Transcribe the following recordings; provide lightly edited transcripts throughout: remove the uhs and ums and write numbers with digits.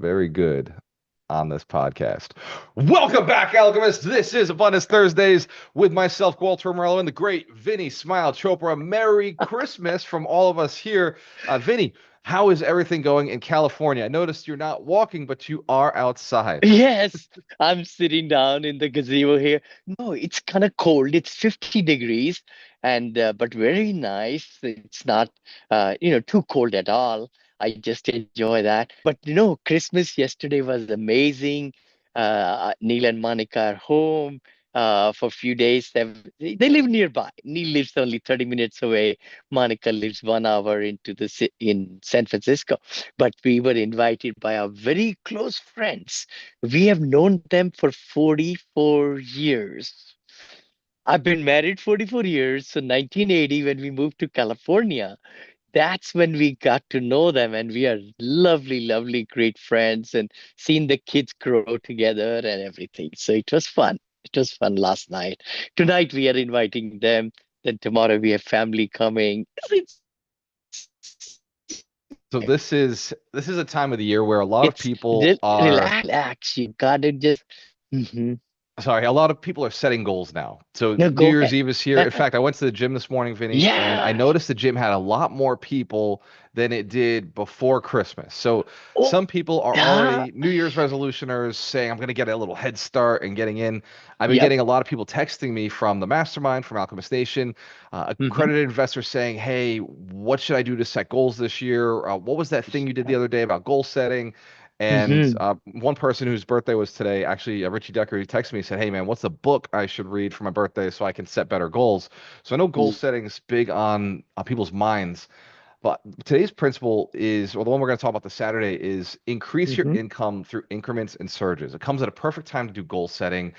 very good on this podcast. Welcome back, Alchemists. This is Abundance Thursdays with myself, Gualter, Amarelo, and the great Vinney Smile Chopra. Merry Christmas from all of us here. Vinney, how is everything going in California? I noticed you're not walking, but you are outside. Yes, I'm sitting down in the gazebo here. No, it's kind of cold. It's 50 degrees and but very nice. It's not too cold at all. I just enjoy that. But Christmas yesterday was amazing. Neil and Monica are home for a few days. They live nearby. Neil lives only 30 minutes away. Monica lives 1 hour in San Francisco. But we were invited by our very close friends. We have known them for 44 years. I've been married 44 years. So 1980, when we moved to California, that's when we got to know them. And we are lovely, lovely, great friends and seen the kids grow together and everything. So it was fun. It was fun last night. Tonight we are inviting them. Then tomorrow we have family coming. It's So this is a time of the year where a lot of people are relax. You gotta just mhm. sorry, a lot of people are setting goals now. So No, New go Year's ahead. Eve is here. In fact, I went to the gym this morning, Vinny, and I Yeah. noticed the gym had a lot more people than it did before Christmas. So Oh, some people are ah, already New Year's resolutioners saying, I'm going to get a little head start and getting in. I've been yep. getting a lot of people texting me from the mastermind, from Alchemist Nation, Hmm. accredited investors saying, hey, what should I do to set goals this year? What was that thing you did the other day about goal setting? And Hmm. one person whose birthday was today, actually, Richie Decker, he texted me and said, hey, man, what's the book I should read for my birthday so I can set better goals? So I know goal setting is big on people's minds. But today's principle is, or the one we're going to talk about this Saturday, is increase your Hmm. income through increments and surges. It comes at a perfect time to do goal setting.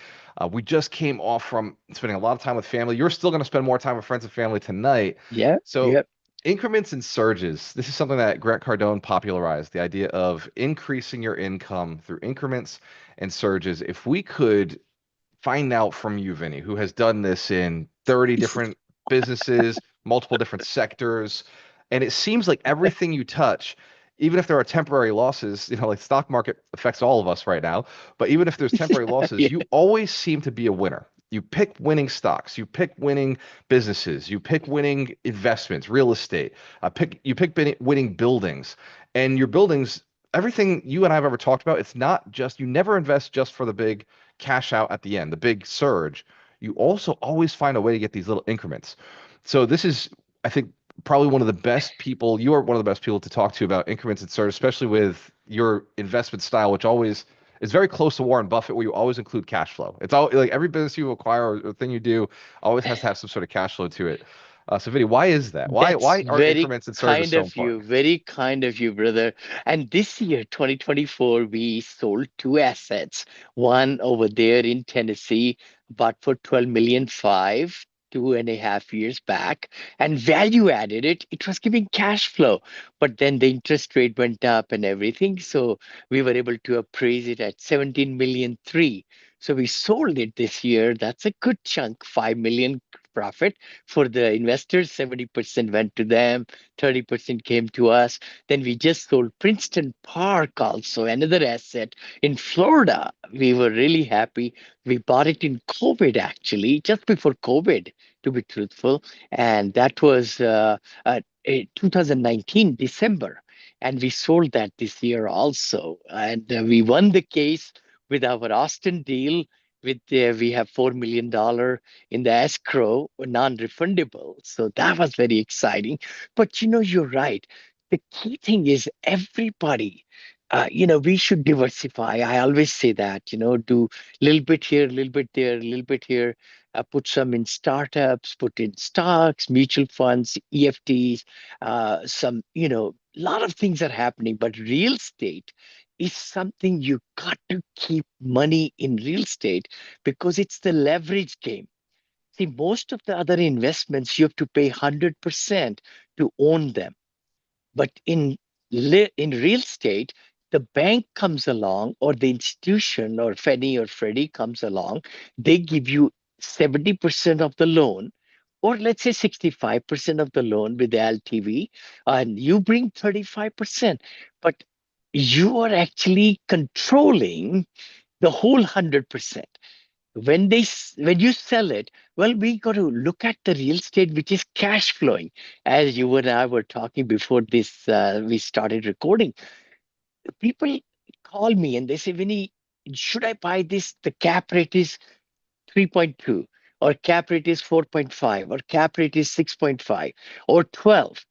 We just came off from spending a lot of time with family. You're still going to spend more time with friends and family tonight. Yep. So, Yep. increments and surges. This is something that Grant Cardone popularized, the idea of increasing your income through increments and surges. If we could find out from you, Vinny, who has done this in 30 different businesses, multiple different sectors, and it seems like everything you touch, even if there are temporary losses, like stock market affects all of us right now, but even if there's temporary losses, Yeah. you always seem to be a winner. You pick winning stocks, you pick winning businesses, you pick winning investments, real estate, winning buildings, and your buildings. Everything you and I have ever talked about, it's not just you never invest just for the big cash out at the end, the big surge. You also always find a way to get these little increments. So this is, I think, probably one of the best people. You are one of the best people to talk to about increments and surge, especially with your investment style, which always is very close to Warren Buffett, where you always include cash flow. It's all like every business you acquire or thing you do always has to have some sort of cash flow to it. So, Vinny, why is that? Why That's why are very increments and surges kind so of important? you. Very kind of you, brother. And this year, 2024, we sold two assets. One over there in Tennessee, bought for 12 million five, 2.5 years back, and value added it. It was giving cash flow, but then the interest rate went up and everything. So we were able to appraise it at 17 million three. So we sold it this year. That's a good chunk, 5 million profit for the investors. 70% went to them, 30% came to us. Then we just sold Princeton Park, also another asset in Florida. We were really happy. We bought it in COVID, actually, just before COVID, to be truthful. And that was 2019, December. And we sold that this year also. And we won the case with our Austin deal. We have $4 million in the escrow, non-refundable. So that was very exciting. But you're right. The key thing is everybody. We should diversify. I always say that. Do a little bit here, a little bit there, a little bit here. Put some in startups, put in stocks, mutual funds, EFTs. Some, a lot of things are happening. But real estate is something you got to keep money in real estate because it's the leverage game. See, most of the other investments, you have to pay 100% to own them. But in real estate, the bank comes along, or the institution, or Fannie or Freddie comes along, they give you 70% of the loan, or let's say 65% of the loan with the LTV, and you bring 35%. But you are actually controlling the whole 100%. When you sell it, well, we got to look at the real estate which is cash flowing. As you and I were talking before this, we started recording. People call me and they say, Vinny, should I buy this? The cap rate is 3.2, or cap rate is 4.5, or cap rate is 6.5, or 12.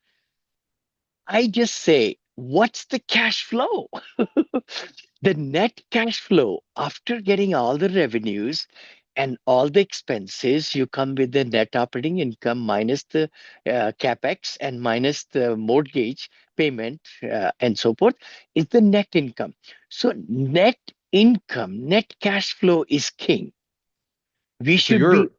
I just say, what's the cash flow? The net cash flow after getting all the revenues and all the expenses, you come with the net operating income minus the capex and minus the mortgage payment and so forth, is the net income. So, net income, net cash flow is king. We So should be, you're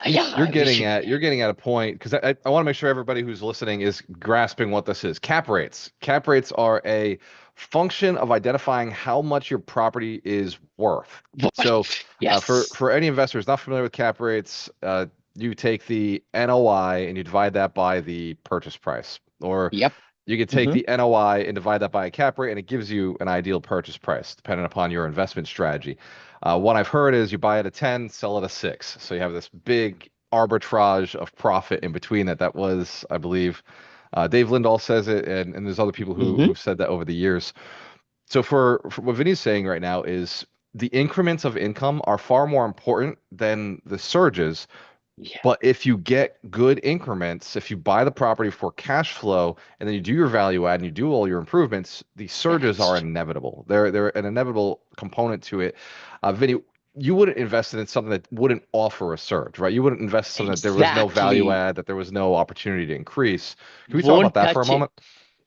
yeah, we getting should, at a point because I want to make sure everybody who's listening is grasping what this is. Cap rates. Cap rates are a function of identifying how much your property is worth. So what? Yes. for any investors not familiar with cap rates, you take the NOI and you divide that by the purchase price, or Yep. you could take Hmm. the NOI and divide that by a cap rate, and it gives you an ideal purchase price depending upon your investment strategy. What I've heard is you buy it at 10, sell it at 6. So you have this big arbitrage of profit in between that. That was, I believe, Dave Lindahl says it, and there's other people Hmm. who've said that over the years. So for what Vinny's saying right now is the increments of income are far more important than the surges, Yeah. but if you get good increments, if you buy the property for cash flow and then you do your value add and you do all your improvements, the surges That's are true. inevitable. They're an inevitable component to it. Vinny, you wouldn't invest in something that wouldn't offer a surge, right? You wouldn't invest in something that there was no value Exactly. add, that there was no opportunity to increase. Can we talk about Won't that for a touch it. moment?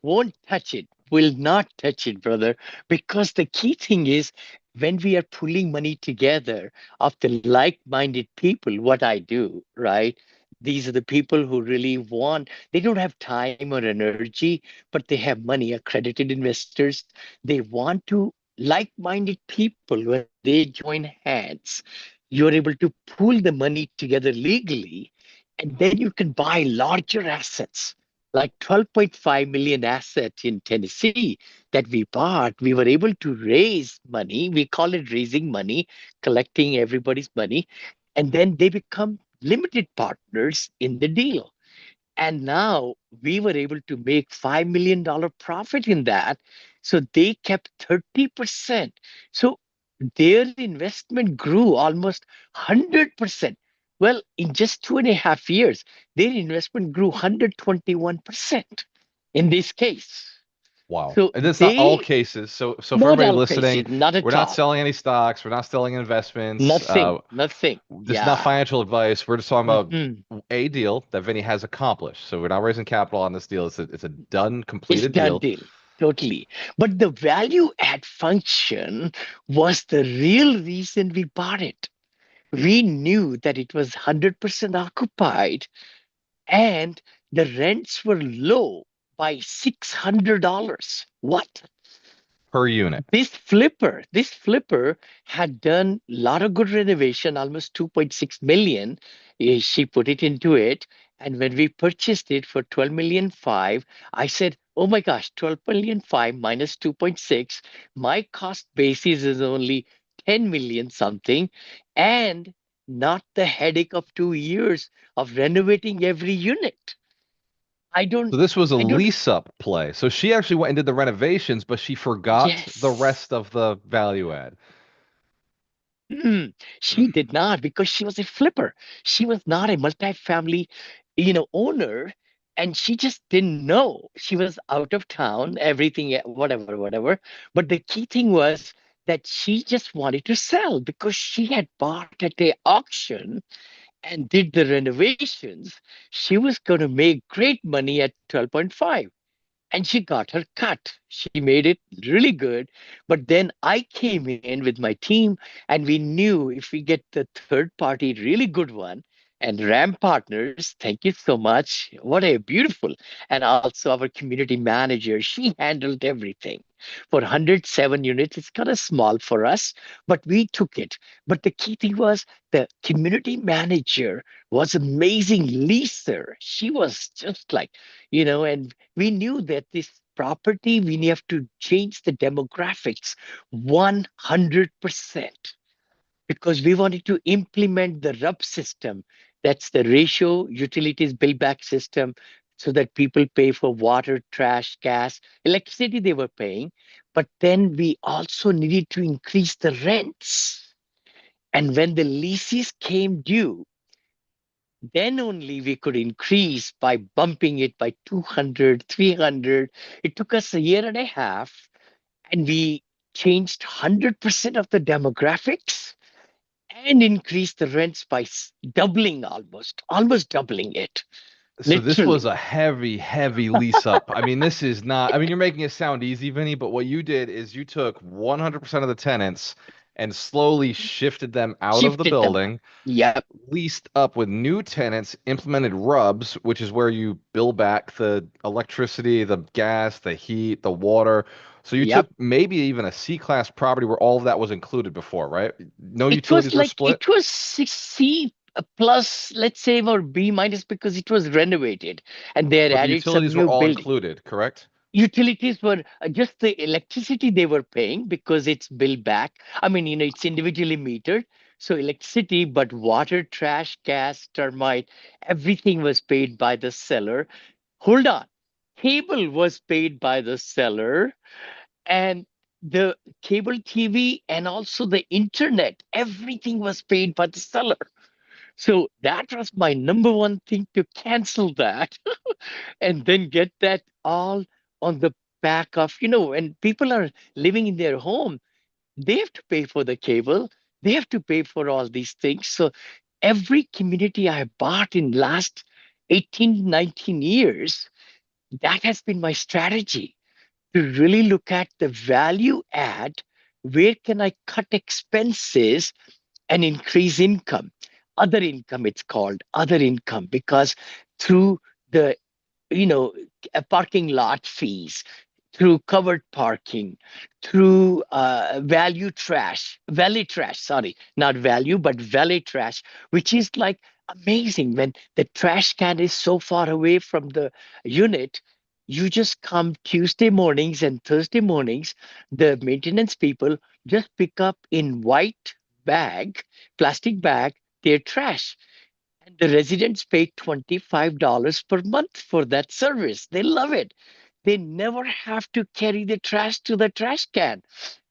Won't touch it. Will not touch it, brother. Because the key thing is when we are pulling money together of the like-minded people, what I do, right? These are the people who really want, they don't have time or energy, but they have money, accredited investors. They want to, like-minded people, when they join hands, you're able to pool the money together legally, and then you can buy larger assets like 12.5 million asset in Tennessee that we bought. We were able to raise money. We call it raising money, collecting everybody's money. And then they become limited partners in the deal. And now we were able to make $5 million profit in that. So they kept 30%. So their investment grew almost 100%. Well, in just 2.5 years, their investment grew 121% in this case. Wow. So And that's not all they, cases. So for not everybody all listening, cases, not we're at not all. selling any stocks. We're not selling investments. Nothing, nothing. This is not Yeah. financial advice. We're just talking about Mhm. a deal that Vinny has accomplished. So we're not raising capital on this deal. It's a done, It's completed done deal. deal. Totally. But the value add function was the real reason we bought it. We knew that it was 100% occupied and the rents were low by $600. What? Per unit. This flipper had done a lot of good renovation, almost 2.6 million. She put it into it. And when we purchased it for 12 million five, I said, oh my gosh, 12 million five minus 2.6, my cost basis is only 10 million something, and not the headache of 2 years of renovating every unit. I don't, So this was a I don't, lease up play. So she actually went and did the renovations, but she forgot the yes. rest of the value add. Mm, she did not because she was a flipper. She was not a multifamily, owner, and she just didn't know. She was out of town, everything, whatever, whatever. But the key thing was that she just wanted to sell because she had bought at a auction and did the renovations. She was going to make great money at 12.5, and she got her cut. She made it really good. But then I came in with my team, and we knew if we get the third party, really good one, and RAM partners, thank you so much. What a beautiful. And also our community manager, she handled everything. For 107 units, it's kind of small for us, but we took it. But the key thing was the community manager was amazing leaser. She was just like, and we knew that this property, we have to change the demographics 100% because we wanted to implement the RUB system. That's the ratio utilities bill back system, so that people pay for water, trash, gas, electricity they were paying. But then we also needed to increase the rents. And when the leases came due, then only we could increase by bumping it by 200, 300. It took us a year and a half, and we changed 100% of the demographics and increased the rents by doubling, almost doubling it, So this was literally. a heavy, heavy lease up. I mean, this is not, I mean, you're making it sound easy, Vinny, but what you did is you took 100% of the tenants and slowly shifted them out of the Shifted them. building, Yep, leased up with new tenants, implemented RUBs, which is where you bill back the electricity, the gas, the heat, the water. So you took yep. maybe even a C-class property where all of that was included before, right? No It was utilities were like split, it was C plus, let's say, or B minus because it was renovated and they had but the added some utilities were new all building. included, correct? Utilities were just the electricity they were paying because it's billed back. I mean, it's individually metered. So electricity, but water, trash, gas, termite, everything was paid by the seller. Hold on. Cable was paid by the seller, and the cable TV and also the internet, everything was paid by the seller. So that was my number one thing, to cancel that and then get that all on the back of, when people are living in their home, they have to pay for the cable, they have to pay for all these things. So every community I bought in last 18, 19 years, that has been my strategy, to really look at the value add. Where can I cut expenses and increase income? Other income, it's called other income, because through the you know parking lot fees, through covered parking, through valet trash, sorry, not value, but valet trash, which is like amazing. When the trash can is so far away from the unit, you just come Tuesday mornings and Thursday mornings, the maintenance people just pick up in white bag, plastic bag, their trash. And the residents pay $25 per month for that service. They love it. They never have to carry the trash to the trash can.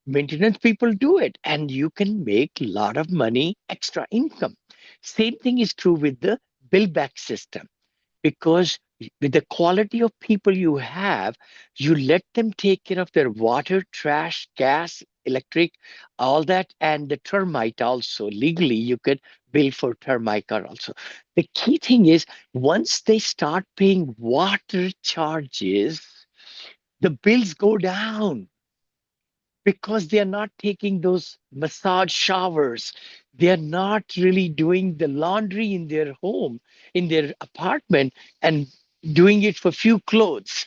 Maintenance people do it, and you can make a lot of money, extra income. Same thing is true with the bill back system, because with the quality of people you have, you let them take care of their water, trash, gas, electric, all that, and the termite also. Legally, you could bill for termite also. The key thing is, once they start paying water charges, the bills go down because they are not taking those massage showers. They are not really doing the laundry in their home, in their apartment, and doing it for few clothes.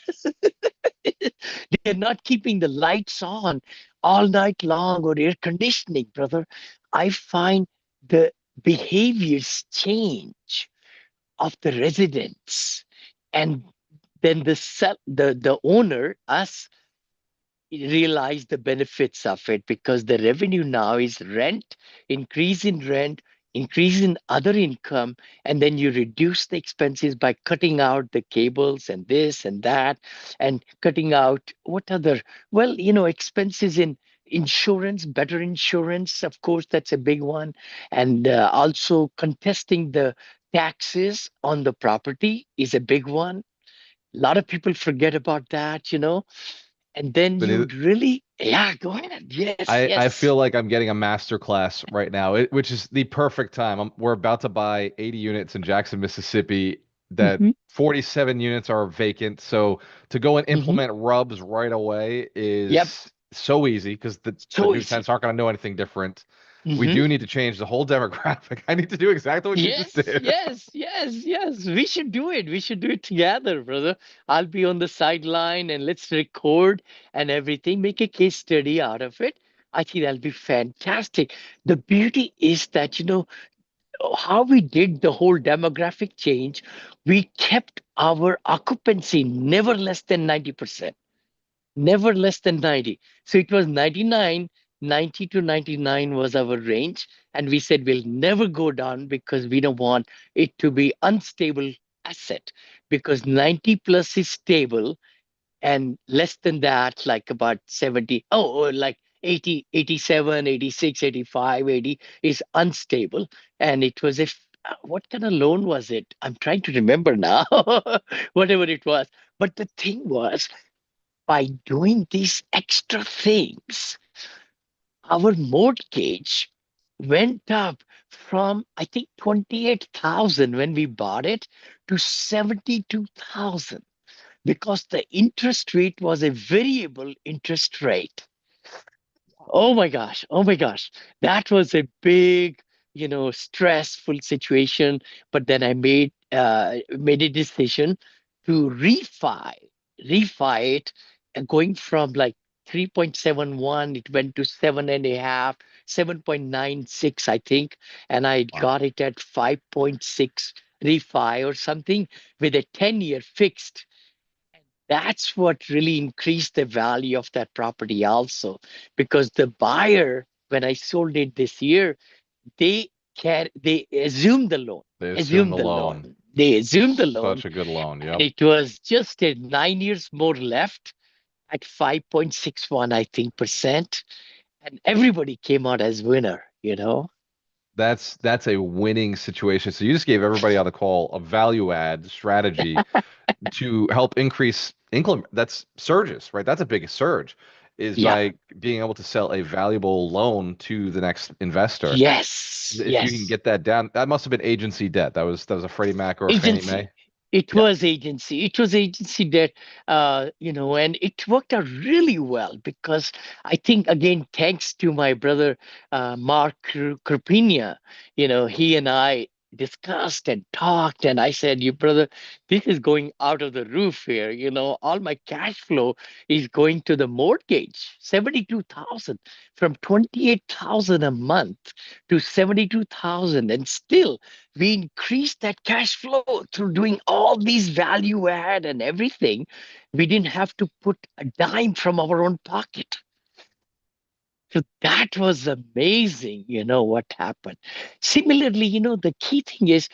They're not keeping the lights on all night long or air conditioning, brother. I find the behaviors change of the residents, and then the owner, us, realize the benefits of it, because the revenue now is rent, increase in other income, and then you reduce the expenses by cutting out the cables and this and that, and cutting out what other, well, expenses in insurance, better insurance, of course, that's a big one, and also contesting the taxes on the property is a big one. A lot of people forget about that. And then Vinny, you'd really, yeah, go ahead. Yes, I yes. feel like I'm getting a master class right now, which is the perfect time. We're about to buy 80 units in Jackson, Mississippi. That Hmm. 47 units are vacant. So to go and Hmm. implement RUBs right away Yep. is so easy because the So new easy. tenants aren't going to know anything different. We Hmm. do need to change the whole demographic. I need to do exactly what you just Yes, did. yes, yes, yes. We should do it. We should do it together, brother. I'll be on the sideline and let's record and everything, make a case study out of it. I think that'll be fantastic. The beauty is that, how we did the whole demographic change, we kept our occupancy never less than 90%. never less than 90. So it was 99, 90 to 99 was our range. And we said we'll never go down because we don't want it to be unstable asset, because 90 plus is stable, and less than that, like about 70, or like 80, 87, 86, 85, 80 is unstable. And it was what kind of loan was it? I'm trying to remember now. Whatever it was. But the thing was, by doing these extra things, our mortgage went up from, I think, 28,000 when we bought it to 72,000, because the interest rate was a variable interest rate. Oh my gosh. Oh my gosh. That was a big, stressful situation. But then I made a decision to refi it, and going from like 3.71, it went to 7.5, 7.96, I think. And I Wow. got it at 5.6 refi or something, with a 10-year fixed. That's what really increased the value of that property also, because the buyer, when I sold it this year, they assumed the loan, They assume assumed the the loan. loan, they assumed the loan, Such a good loan. and Yep. it was just a 9 years more left at 5.61, I think, percent, and everybody came out as winner. That's a winning situation. So you just gave everybody on the call a value add strategy to help increase income. That's surges, right? That's a big surge, is Yeah. by being able to sell a valuable loan to the next investor. Yes. If you can Yes. get that down, that must have been agency debt. That was a Freddie Mac or a Fannie Mae. Agency. It Yeah. was agency. It was agency that, and it worked out really well, because I think, again, thanks to my brother, Mark Krupina, he and I discussed and talked, and I said, "You brother, this is going out of the roof here. All my cash flow is going to the mortgage, 72,000, from 28,000 a month to 72,000, and still we increased that cash flow through doing all these value add and everything. We didn't have to put a dime from our own pocket. So that was amazing, what happened. Similarly, the key thing is,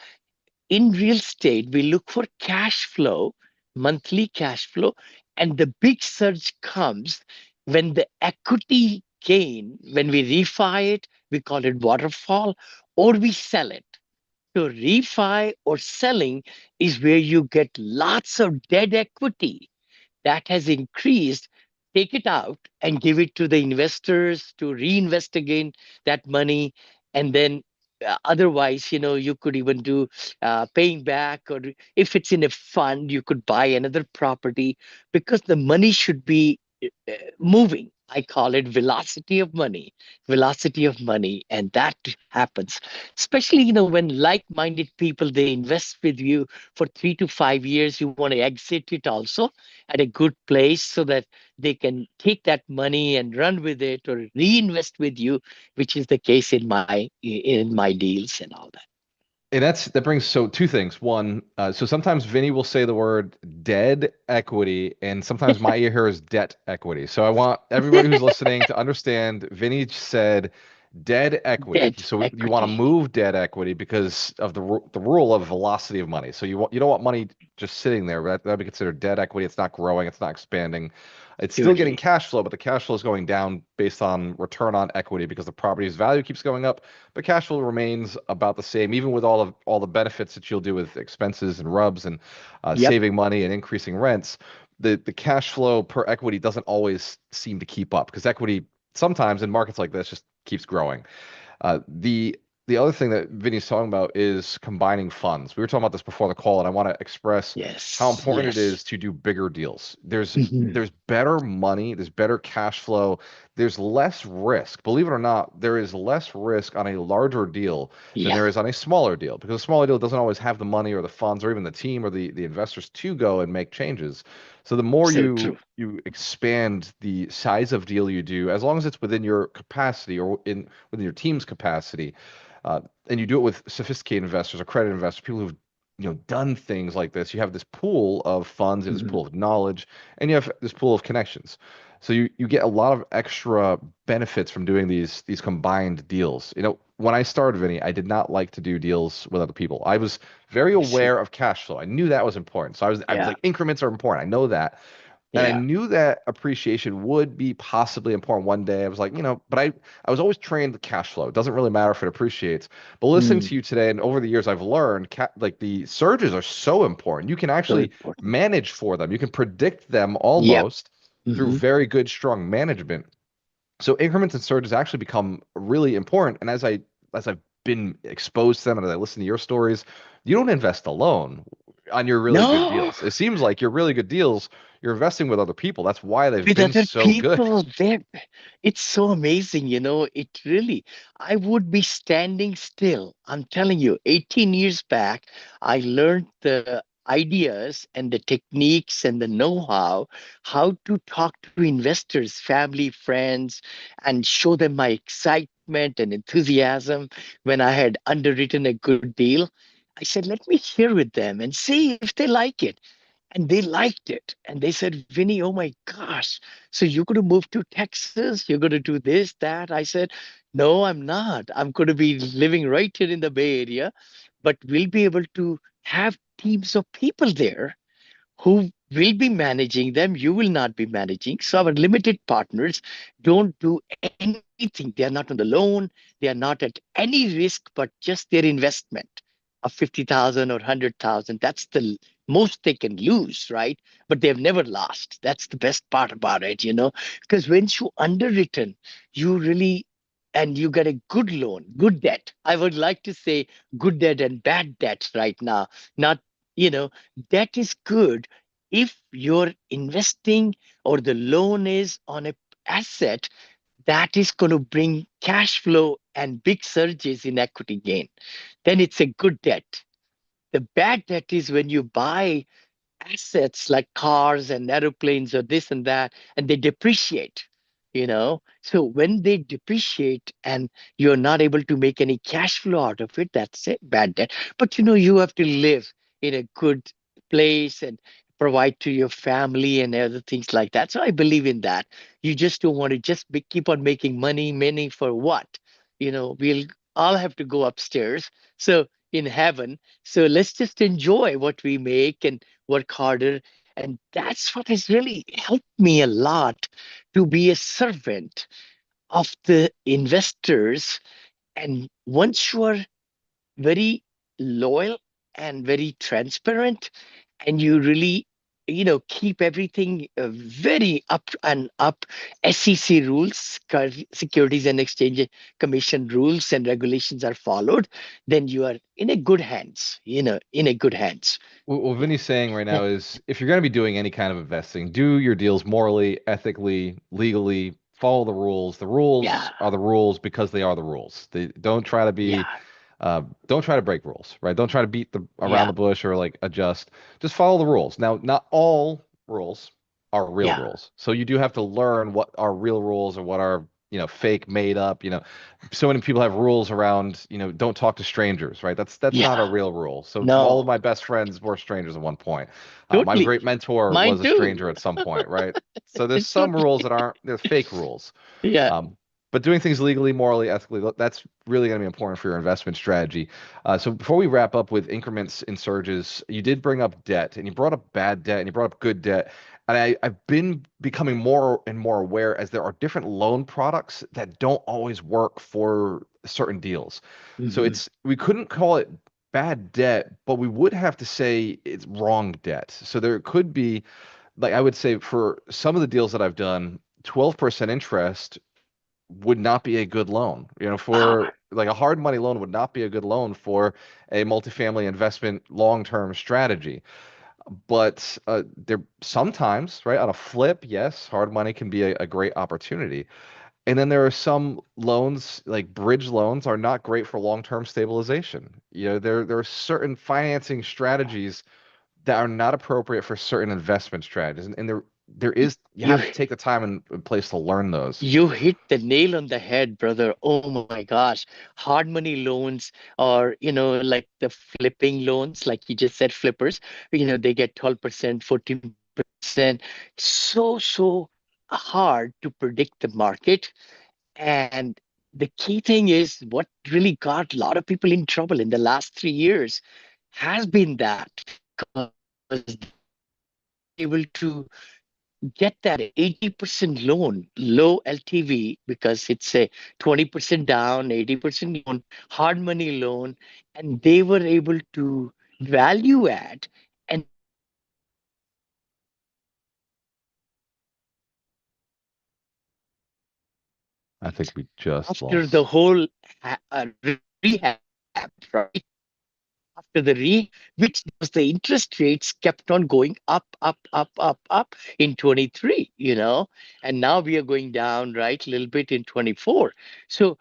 in real estate, we look for cash flow, monthly cash flow, and the big surge comes when the equity gain, when we refi it, we call it waterfall, or we sell it. So refi or selling is where you get lots of dead equity that has increased. Take it out and give it to the investors to reinvest again that money. And then, otherwise, you could even do paying back, or if it's in a fund, you could buy another property, because the money should be moving. I call it velocity of money. And that happens, especially, when like-minded people, they invest with you for 3 to 5 years. You want to exit it also at a good place, so that they can take that money and run with it or reinvest with you, which is the case in my deals and all that. And that brings so two things. One, so sometimes Vinny will say the word dead equity, and sometimes my ear here is debt equity. So I want everybody who's listening to understand Vinny said dead equity. Debt So you want to equity. move dead equity because of the rule of velocity of money. So you don't want money just sitting there. That'd be considered dead equity. It's not growing. It's not expanding. It's still getting Totally. cash flow, but the cash flow is going down based on return on equity because the property's value keeps going up, but cash flow remains about the same, even with all the benefits that you'll do with expenses and rubs and Yep. saving money and increasing rents. The cash flow per equity doesn't always seem to keep up because equity sometimes in markets like this just keeps growing. The other thing that Vinny's talking about is combining funds. We were talking about this before the call, and I want to express how Yes. important it Yes. is to do bigger deals. Mhm. There's better money, there's better cash flow, there's less risk. Believe it or not, there is less risk on a larger deal than Yeah. there is on a smaller deal because a smaller deal doesn't always have the money or the funds or even the team or the investors to go and make changes. So the more So you true. you expand the size of deal you do, as long as it's within your capacity or within your team's capacity, and you do it with sophisticated investors or credit investors, people who've done things like this, you have this pool of funds, you have this Mhm. pool of knowledge, and you have this pool of connections. So you get a lot of extra benefits from doing these combined deals. When I started Vinny, I did not like to do deals with other people. I was very I see. aware of cash flow. I knew that was important. So I was Yeah. like, increments are important. I know that. And I Yeah. knew that appreciation would be possibly important one day. I was like, but I was always trained the cash flow. It doesn't really matter if it appreciates. But listening Mm. to you today and over the years, I've learned like the surges are so important. You can So actually important. manage for them. You can predict them Yep. almost through Hmm. very good, strong management. So increments and surges actually become really important. And as I've been exposed to them and as I listen to your stories, you don't invest alone on your really good No. deals. It seems like your really good deals, you're investing with other people. That's why they've With been other so good. people there, it's so amazing, it really, I would be standing still. I'm telling you, 18 years back, I learned the ideas and the techniques and the know-how, how to talk to investors, family, friends, and show them my excitement and enthusiasm when I had underwritten a good deal. I said, let me share with them and see if they like it. And they liked it. And they said, Vinny, oh my gosh. So you're going to move to Texas? You're going to do this, that? I said, no, I'm not. I'm going to be living right here in the Bay Area, but we'll be able to have teams of people there who will be managing them. You will not be managing. So our limited partners don't do anything. They are not on the loan. They are not at any risk, but just their investment of 50,000 or 100,000. That's the most they can lose, right? But they've never lost. That's the best part about it. Because when you underwritten, you really and you get a good loan, good debt. I would like to say good debt and bad debt right now. Not, you know, Debt is good if you're investing or the loan is on a asset that is going to bring cash flow and big surges in equity gain. Then it's a good debt. The bad debt is when you buy assets like cars and aeroplanes or this and that, and they depreciate. So when they depreciate and you're not able to make any cash flow out of it, that's it, bad debt. But you have to live in a good place and provide to your family and other things like that. So I believe in that. You just don't want to just keep on making money for what? We'll all have to go upstairs. So in heaven, so let's just enjoy what we make and work harder. And that's what has really helped me a lot to be a servant of the investors. And once you are very loyal and very transparent, and you really keep everything very up and up. SEC rules, Securities and Exchange Commission rules and regulations are followed, then you are in a good hands, in a good hands. What Yeah. Vinny's saying right Yeah. now is if you're going to be doing any kind of investing, do your deals morally, ethically, legally, follow the rules. The Yeah. rules are the rules because they are the rules. They don't try to be Yeah. don't try to break rules, right? Don't try to beat the around Yeah. the bush or like adjust. Just follow the rules. Now, not all rules are real Yeah. rules. So you do have to learn what are real rules or what are, fake, made up. So many people have rules around, don't talk to strangers, right? That's not a Yeah. real rule. So all of No, my best friends were strangers at one point. My totally. great mentor Mine was a too. stranger at some point, right? So there's some Totally. rules that aren't, they're fake rules. Yeah. Um, but doing things legally, morally, ethically, that's really going to be important for your investment strategy. So before we wrap up with increments and surges, you did bring up debt and you brought up bad debt and you brought up good debt. And I've been becoming more and more aware as there are different loan products that don't always work for certain deals. So Hmm. we couldn't call it bad debt, but we would have to say it's wrong debt. So there could be, like I would say for some of the deals that I've done, 12% interest would not be a good loan. Wow. For like a hard money loan would not be a good loan for a multifamily investment long-term strategy. But there sometimes, right, on a flip, yes, hard money can be a great opportunity. And then there are some loans, like bridge loans, are not great for long-term stabilization. There are certain financing strategies that are not appropriate for certain investment strategies. And you You have to take the time and place to learn those. You hit the nail on the head, brother. Oh my gosh. Hard money loans or, like the flipping loans, like you just said, flippers, they get 12%, 14%. So hard to predict the market. And the key thing is what really got a lot of people in trouble in the last 3 years has been that because able to get that 80% loan, low LTV, because it's a 20% down, 80% loan, hard money loan, and they were able to value add. And I think we just after the lost. whole rehab, right? After the which was the interest rates kept on going up, up, up, up, up in 23, and now we are going down, right, a little bit in 24. So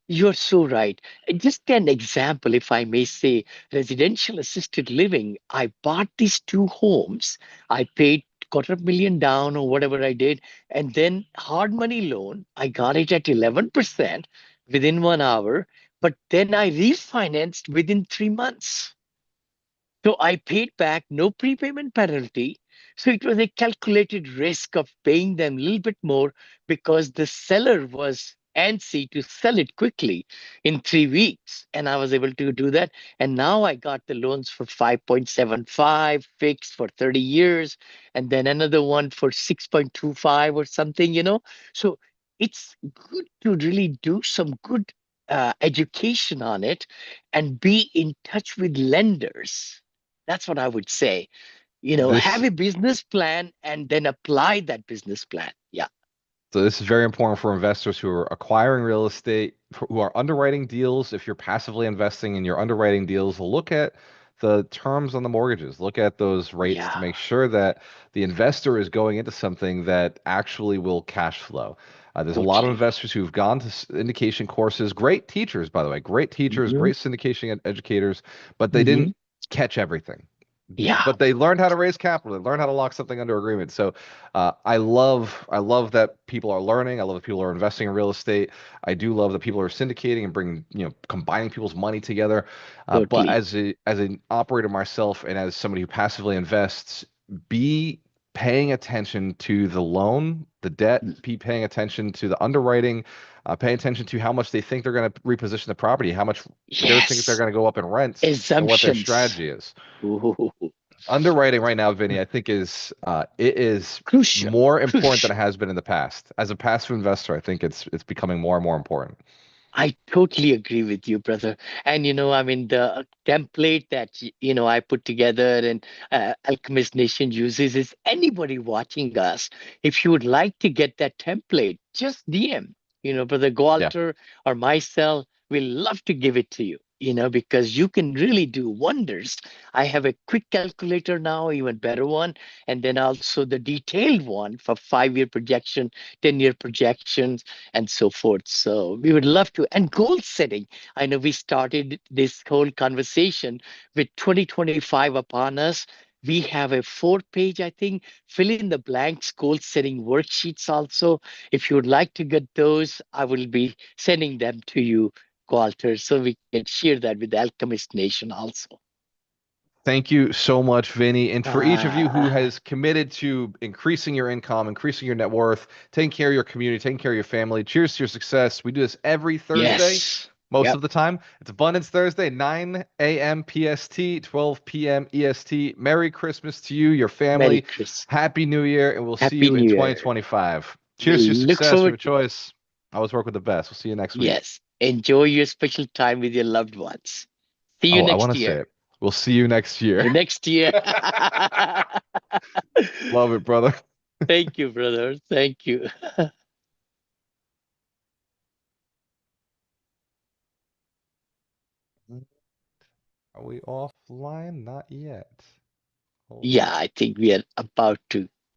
you're so right. Just an example, if I may say, residential assisted living. I bought these two homes. I paid $250,000 down or whatever I did. And then hard money loan, I got it at 11% within 1 hour. But then I refinanced within 3 months. So I paid back no prepayment penalty. So it was a calculated risk of paying them a little bit more because the seller was antsy to sell it quickly in 3 weeks. And I was able to do that. And now I got the loans for 5.75 fixed for 30 years, and then another one for 6.25 or something. So it's good to really do some good education on it and be in touch with lenders. That's what I would say. Have This a business plan and then apply that business plan. Yeah. So this is very important for investors who are acquiring real estate, who are underwriting deals. If you're passively investing in your underwriting deals, look at the terms on the mortgages, look at those rates to Yeah. make sure that the investor is going into something that actually will cash flow. There's a lot of Totally. investors who've gone to syndication courses, great teachers, by the way, great teachers, Hmm. great syndication educators, but they Hmm. didn't catch everything. Yeah. But they learned how to raise capital. They learned how to lock something under agreement. So I love that people are learning. I love that people are investing in real estate. I do love that people are syndicating and bringing, combining people's money together. But Totally. as an operator myself and as somebody who passively invests, be paying attention to the loan, the debt, be paying attention to the underwriting, paying attention to how much they think they're going to reposition the property, how much they think they're Yes. going to go up in rents, and what their Assumptions. strategy is. Ooh, Underwriting right now, Vinny, I think is crucial. more important than Crucial. it has been in the past. As a passive investor, I think it's becoming more and more important. I totally agree with you, brother. And I mean, the template that I put together and Alchemist Nation uses is anybody watching us. If you would like to get that template, just DM. Brother Yeah. Gualter or myself, we love to give it to you. Because you can really do wonders. I have a quick calculator now, even better one, and then also the detailed one for 5-year projection, 10-year projections, and so forth. So we would love to. And goal setting. I know we started this whole conversation with 2025 upon us. We have a 4-page, I think, fill in the blanks goal setting worksheets also. If you would like to get those, I will be sending them to you, Walter, so we can share that with the Alchemist Nation also. Thank you so much, Vinny. And for each of you who Ah, has committed to increasing your income, increasing your net worth, taking care of your community, taking care of your family, cheers to your success. We do this every Thursday. yes. Most Yep. of the time, it's Abundance Thursday, 9 a.m. PST, 12 p.m. EST. Merry Christmas to you, your Merry family. Christmas. Happy New Year, and we'll see Happy you in New Year. 2025. Cheers to your We'll look success, your forward to it. choice. I always work with the best. We'll see you next week. Yes. Enjoy your special time with your loved ones. See you Oh, I want next to say year. it. We'll see you next year. Next year. Love it, brother. Thank you, brother. Thank you. Are we offline? Not yet. Hold Yeah, on. I think we are about to.